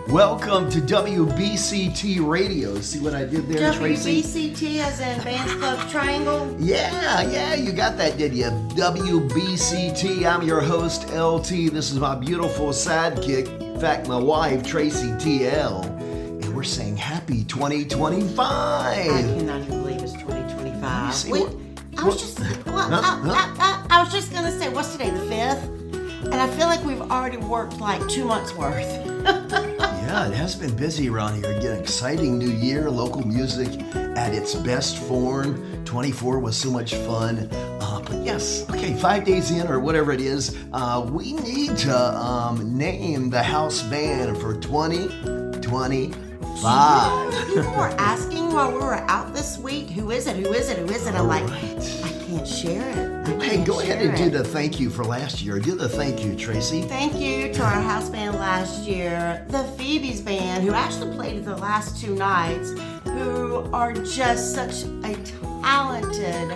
Welcome to WBCT Radio. See what I did there, Tracy? WBCT as in Bands Club Triangle? Yeah, you got that, did you? WBCT, I'm your host, LT. This is my beautiful sidekick, in fact, my wife, Tracy TL. And we're saying happy 2025. I cannot even believe it's 2025. Wait, I was just going to say, what's today, the 5th? And I feel like we've already worked like 2 months worth. Yeah, it has been busy around here. Again, exciting new year, local music at its best form. 24 was so much fun. But yes, okay, 5 days in or whatever it is, we need to name the house band for 2025. People were asking while we were out this week, who is it? I'm like, I can't share it. Hey, go ahead and do the thank you for last year. Do the thank you, Tracy. Thank you to our house band last year, the Phoebe's band, who actually played the last 2 nights, who are just such a talented,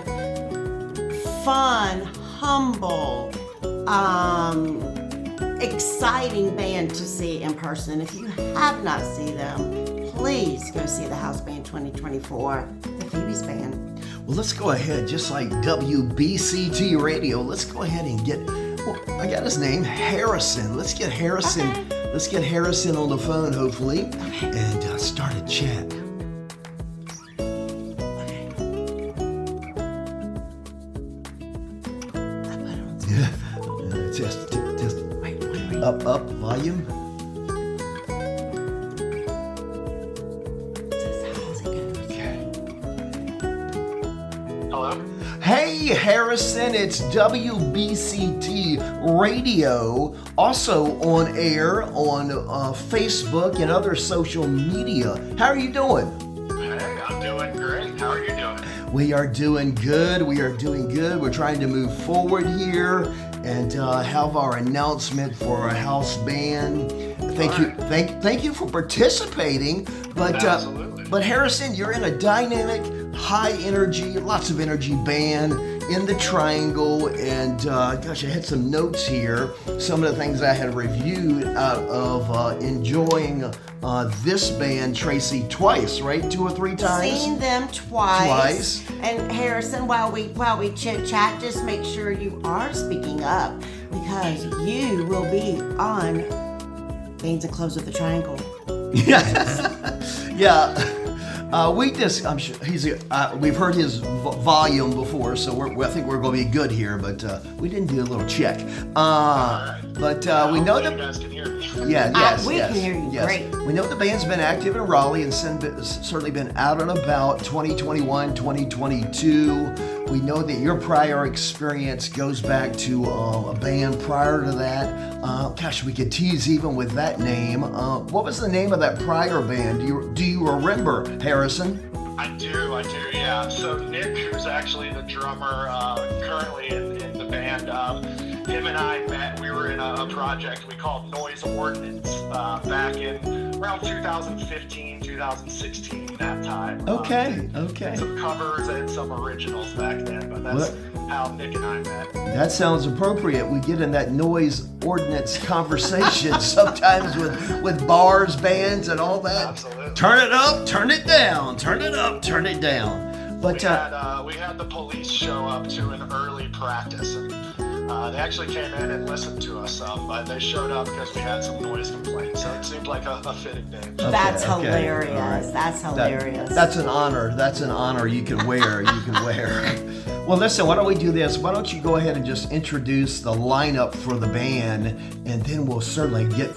fun, humble, exciting band to see in person. If you have not seen them, please go see the house band 2024, the Phoebe's band. Well, let's go ahead, just like WBCT Radio, let's go ahead and get, I got his name, Harrison. Let's get Harrison. Okay. Let's get Harrison on the phone, hopefully, and start a chat. Test. Wait. Up, volume. Hello? Hey, Harrison, it's WBCT Radio, also on air on Facebook and other social media. How are you doing? Hey, I'm doing great. How are you doing? We are doing good. We're trying to move forward here and have our announcement for our house band. Thank you for participating. Absolutely. But Harrison, you're in a dynamic, high energy, lots of energy band in the Triangle, and gosh, I had some notes here. Some of the things I had reviewed out of enjoying this band, Tracy, twice, right? 2 or 3 times. Seen them twice. And Harrison, while we chit chat, just make sure you are speaking up because you will be on Bands and Clubs with the Triangle. Yes. Yeah. I'm sure we've heard his volume before, so I think we're going to be good here, but we didn't do a little check. But we know that you guys can hear me. We can hear you great. We know the band's been active in Raleigh and certainly been out and about 2021, 2022. We know that your prior experience goes back to a band prior to that. Gosh, we could tease even with that name. What was the name of that prior band? Do you remember, Harrison? I do, yeah. So Nick, who's actually the drummer currently in the band, him and I met, we were in a project we called Noise Ordinance back in around 2015, 2016, that time. Okay. Some covers and some originals back then, but that's how Nick and I met. That sounds appropriate. We get in that noise ordinance conversation sometimes with bars, bands, and all that. Absolutely. Turn it up, turn it down, turn it up, turn it down. But we had the police show up to an early practice, and they actually came in and listened to us some, but they showed up because we had some noise complaints, so it seemed like a fitting name. That's hilarious. Right. That's hilarious. That's an honor. That's an honor you can wear. Well, listen, why don't we do this? Why don't you go ahead and just introduce the lineup for the band, and then we'll certainly get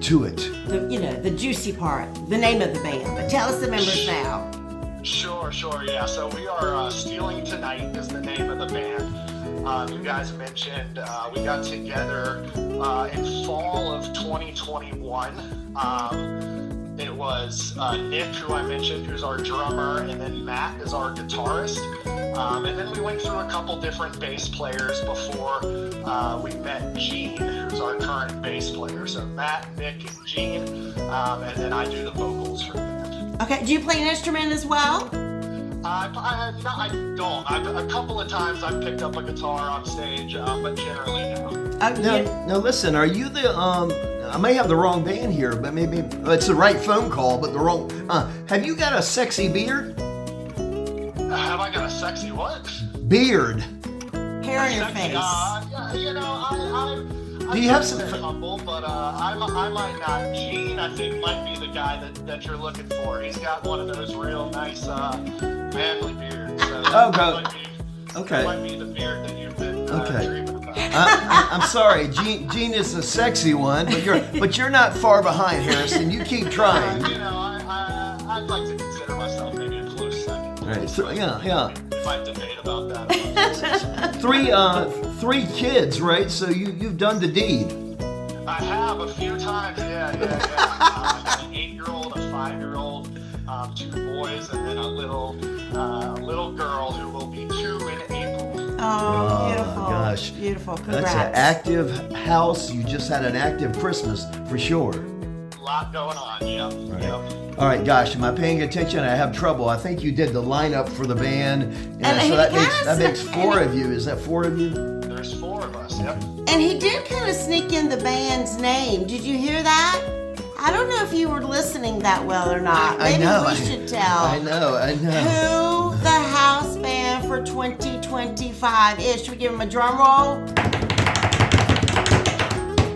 to it. The juicy part, the name of the band. But tell us the members now. Sure, yeah. So we are Stealing Tonight is the name of the band. You guys mentioned we got together in fall of 2021. It was Nick, who I mentioned, who's our drummer, and then Matt is our guitarist. And then we went through a couple different bass players before we met Gene, who's our current bass player. So Matt, Nick, and Gene, and then I do the vocals for the band. Okay, do you play an instrument as well? I don't. A couple of times I've picked up a guitar on stage, but generally no. Now listen, are you the I may have the wrong band here, but maybe it's the right phone call, but the wrong. Have you got a sexy beard? Have I got a sexy what? Beard. Hair on your Sexy, face. yeah, you know, I'm Do you have very some- humble, but I might not. Gene, I think, might be the guy that you're looking for. He's got one of those real nice manly beards. So Oh, that go- might be, Okay. That might be the beard that you've been Okay. dreaming about. I'm sorry, Gene is the sexy one, but you're not far behind, Harrison. You keep trying. You know, I'd like to consider myself maybe a close second. All right, so, yeah. We might debate about that. Three kids, right? So you've done the deed. I have a few times, yeah. I got an 8-year-old, a 5-year-old, 2 boys, and then a little girl who will be 2 in April. Oh, beautiful. Gosh. Beautiful. Congrats. That's an active house. You just had an active Christmas for sure. A lot going on, yep. Right. Yep. All right, gosh, am I paying attention? I have trouble. I think you did the lineup for the band, and And so he that kinda makes said- 4 of you. Is that 4 of you? There's 4 of us, yep. And he did kind of sneak in the band's name. Did you hear that? I don't know if you were listening that well or not. I Maybe know. we should tell I know. who the house band for 2025 is. Should we give him a drum roll?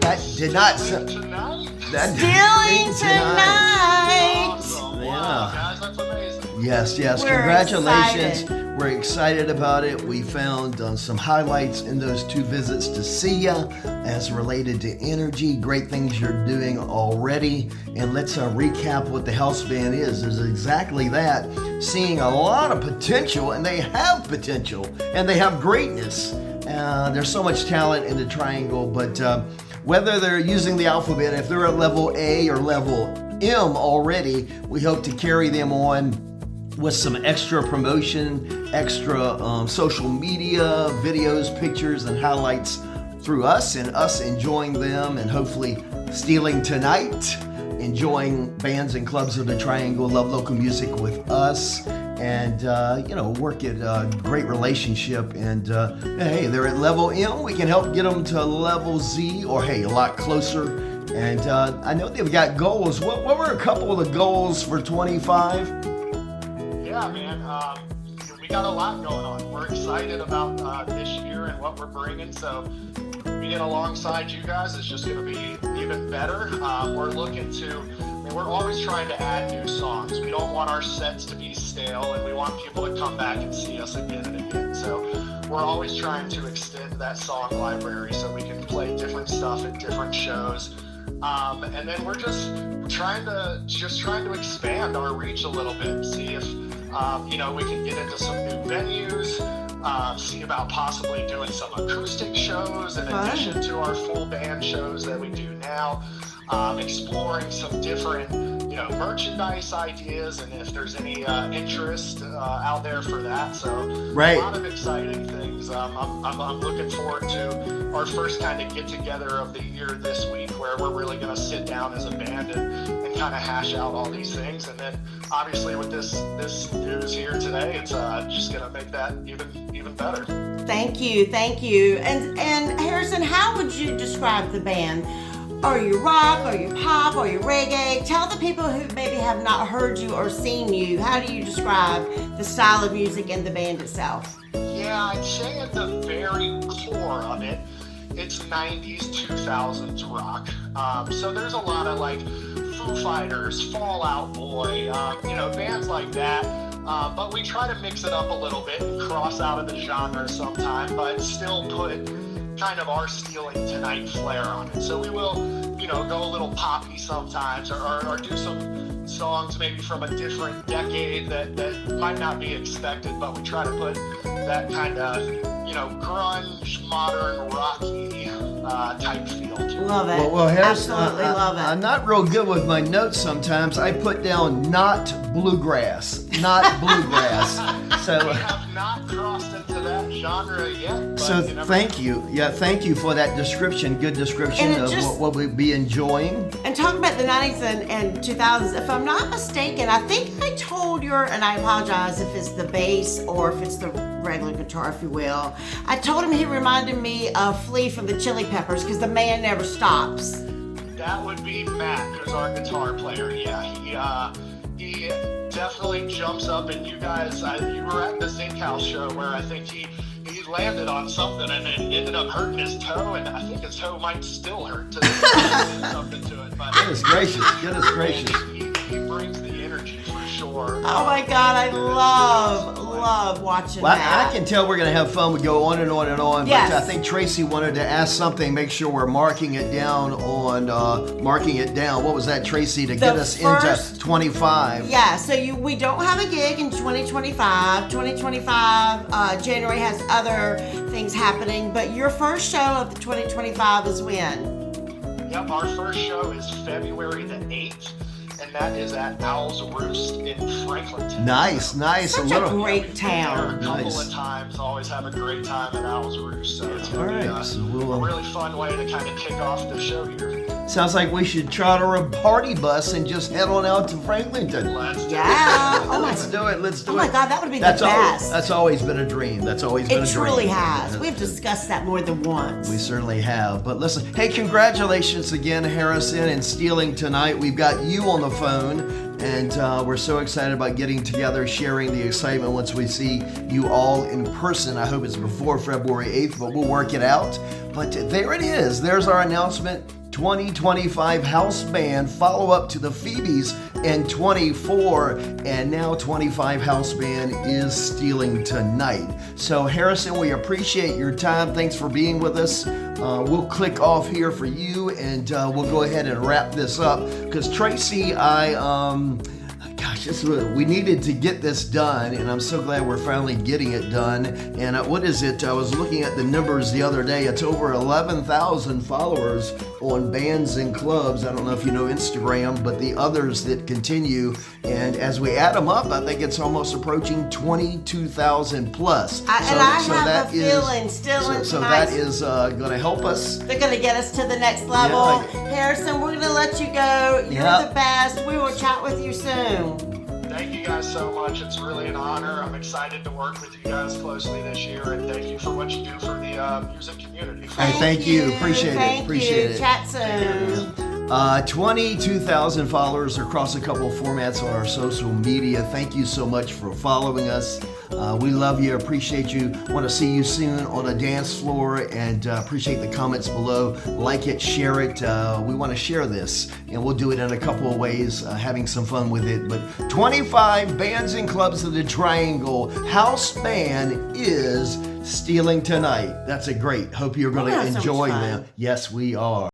That did not. Tonight? That Stealing Tonight. Awesome. Yeah. Wow, guys, that's amazing. Yes. We're Congratulations. excited. We're excited about it. We found some highlights in those 2 visits to see ya as related to energy. Great things you're doing already. And let's recap what the house band is. Is exactly that. Seeing a lot of potential, and they have potential, and they have greatness. There's so much talent in the Triangle, but whether they're using the alphabet, if they're at level A or level M already, we hope to carry them on with some extra promotion, extra social media, videos, pictures, and highlights through us, and us enjoying them, and hopefully stealing tonight, enjoying bands and clubs of the Triangle, love local music with us, and work at a great relationship. And hey, they're at level M. We can help get them to level Z, or hey, a lot closer. And I know they've got goals. What were a couple of the goals for 25? Yeah, man. We got a lot going on. We're excited about this year and what we're bringing. So being alongside you guys is just going to be even better. We're looking to. We're always trying to add new songs. We don't want our sets to be stale, and we want people to come back and see us again and again. So we're always trying to extend that song library so we can play different stuff at different shows. And then we're just trying to expand our reach a little bit. See if we can get into some new venues. See about possibly doing some acoustic shows in addition to our full band shows that we do now. Exploring some different, merchandise ideas, and if there's any interest out there for that. So Right. A lot of exciting things. I'm looking forward to our first kind of get together of the year this week, where we're really going to sit down as a band and kind of hash out all these things. And then obviously with this news here today, it's just going to make that even better. Thank you. And Harrison, how would you describe the band? Are you rock? Are you pop? Are you reggae? Tell the people who maybe have not heard you or seen you, how do you describe the style of music and the band itself? Yeah, I'd say at the very core of it, it's 90s, 2000s rock. So there's a lot of like Foo Fighters, Fall Out Boy, bands like that. But we try to mix it up a little bit and cross out of the genre sometime, but still put kind of our Stealing Tonight flair on it. So we will, go a little poppy sometimes, or do some songs maybe from a different decade that might not be expected, but we try to put that kind of, grunge, modern, rocky type feel to it. Love it. Well, Harrison, Absolutely love it. I'm not real good with my notes sometimes. I put down not bluegrass. So. We have not crossed into that genre yet. But So you never thank you. Yeah, thank you for that description. Good description And it of just- what we'd be enjoying. And talking about the 90s and 2000s, if I'm not mistaken, I think I told and I apologize if it's the bass or if it's the regular guitar, if you will. I told him he reminded me of Flea from the Chili Peppers because the man never stops. That would be Matt, who's our guitar player. Yeah, he definitely jumps up, and you guys, you were at the Zinc House show where I think he landed on something and it ended up hurting his toe, and I think his toe might still hurt to something to it. But Goodness gracious. he brings the energy for sure. Oh my God, I love watching Well, that. I can tell we're going to have fun. We go on and on and on. Yes. But I think Tracy wanted to ask something. Make sure we're marking it down. What was that, Tracy, to get us into 25? Yeah, so we don't have a gig in 2025. 2025, January has other things happening, but your first show of the 2025 is when? Yep, our first show is February the 8th, and that is at Owl's Roost in Franklinton. Nice. Such a great There town. a couple Nice. of times, always have a great time at Owl's Roost, so it's going to be All right, so we'll, a really fun way to kind of kick off the show here. sounds like we should charter a party bus and just head on out to Franklinton. Let's do Yeah. Oh Let's do it. Oh my God, that would be the That's best. always been a dream. That's always been a It dream. truly has. We've discussed that more than once. We certainly have. But listen, hey, congratulations again, Harrison, and Stealing Tonight. We've got you on the phone, and we're so excited about getting together, sharing the excitement once we see you all in person. I hope it's before February 8th, but we'll work it out. But there it is. There's our announcement. 2025 House Band, follow up to the Phoebes in 24, and now 25 House Band is Stealing Tonight. So Harrison, we appreciate your time. Thanks for being with us. We'll click off here for you, and we'll go ahead and wrap this up, because Tracy, we needed to get this done, and I'm so glad we're finally getting it done. And what is it? I was looking at the numbers the other day. It's over 11,000 followers on Bands and Clubs. I don't know if you know Instagram, but the others that continue. And as we add them up, I think it's almost approaching 22,000 plus. I have a feeling Stealing So Tonight, that is going to help us. they're going to get us to the next level. Yeah. Harrison, we're going to let you go. You're Yeah. the best. We will chat with you soon. Thank you guys so much. It's really an honor. I'm excited to work with you guys closely this year, and thank you for what you do for the music community. Hey, thank you. Appreciate it. Thank Appreciate you. it. Chat soon. 22,000 followers across a couple of formats on our social media. Thank you so much for following us. We love you, appreciate you. Want to see you soon on a dance floor, and appreciate the comments below. Like it, share it. We want to share this, and we'll do it in a couple of ways, having some fun with it. But 25 Bands and Clubs of the Triangle House Band is Stealing Tonight. That's a great. Hope you're going We're to gonna have so much enjoy fun. them. Yes, we are.